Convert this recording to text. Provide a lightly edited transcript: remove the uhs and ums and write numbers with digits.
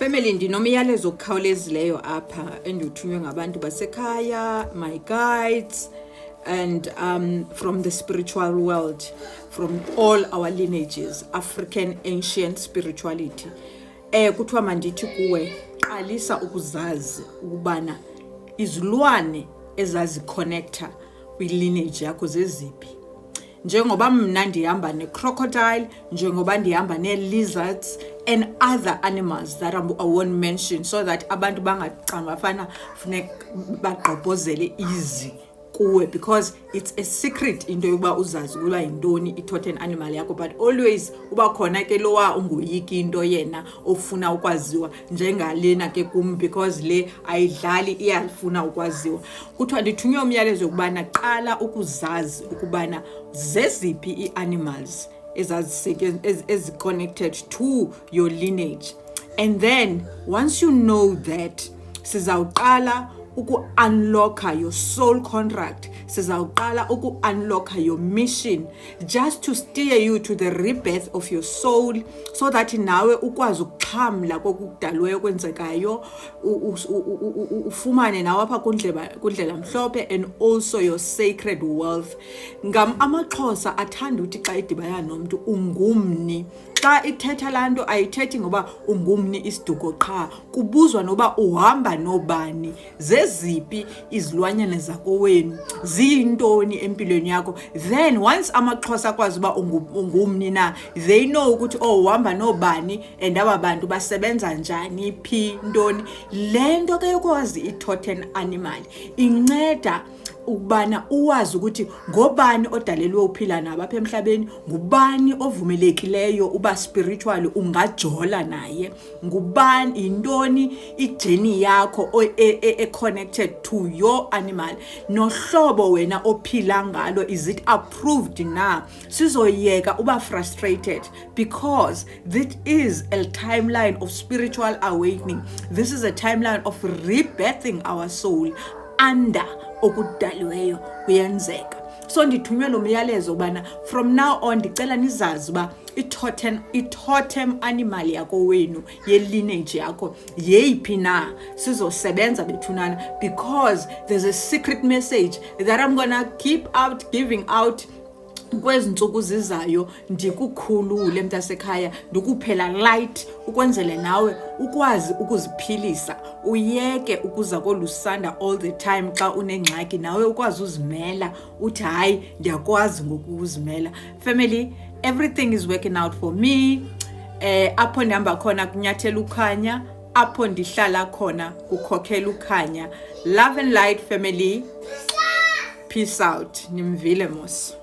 Family, ndinomyalezo okukhawulezileyo apha endiwuthunywe ngabantu basekhaya, my guides, and from the spiritual world, from all our lineages, African ancient spirituality. Kuthiwa mandithi kuwe, qalisa ukuzazi ukubana izilwane ezaziconnecta kwi-lineage yakho zeziphi. Njengoba mna ndihamba ne-crocodile, njengoba ndihamba ne-lizards and other animals that I won't mention, so that abantu bangacangafana funeka bagqobhozele easy kuwe, because it's a secret into yokuba uzazi ukuba yintoni i-totem animal yakho, but always uba khona ke lowa ungoyiki into yena ofuna ukwaziwa njengalena ke kum, because le ayidlali iyafuna ukwaziwa. Kuthiwa ndithunywe umyalezo ukubana qala ukuzazi ukubana zeziphi i-animals connected to your lineage, and then once you know that, sizawuqala uku-unlocka your soul contract, sizawuqala uku-unlocka your mission, just to steer you to the rebirth of your soul, so that nawe ukwazi ukuxhamla kokudalweyo kwenzekayo, ufumane nawe apha kundlela mhlophe, and also your sacred wealth. Amaxhosa athanda uthi xa idibana nomntu ungumni. Xa ithetha laa nto ayithethi ngoba ungumni isiduko qha, kubuzwa noba uhamba nobani, zeziphi izilwanyana zakowenu, ziyintoni empilweni yakho. Then once amaxhosa akwazi uba ungumni na, they know ukuthi uhamba nobani and aba bantu basebenza njani, phi, ntoni. Le nto ke yokwazi i-totem animal inceda ukubana uwazi ukuthi ngobani odalelwe uphila nabo apha emhlabeni, ngubani ovumelekileyo uba spiritual ungajola naye, ngubani, intoni ijourney yakho connected to your animal, nohlobo wena ophila ngalo, is it approved na. Sizoyeka uba frustrated, because this is a timeline of spiritual awakening. This is a timeline of rebirthing our soul under okudaliweyo kuyenzeka. So ndithunywe lo myalezo ubana from now on ndicela nizazi uba i-totem animal yakho wenu, ye-lineage yakho yeyiphi na, sizosebenza bethunana, because there's a secret message that I'm gonna keep out giving out kwezi ntsuku zizayo, ndikukhulule mntasekhaya, ndikuphela light, ukwenzele nawe ukwazi ukuziphilisa, uyeke ukuza kolusanda all the time. Xa unengxaki nawe ukwazi uzimela, uthi hayi ndiyakwazi ngokuzimela. Family, everything is working out for me. Apho ndihamba khona kunyathela ukhanya, apho ndihlala khona kukhokhela ukhanya. Love and light, family. Peace out. Nimvile mos.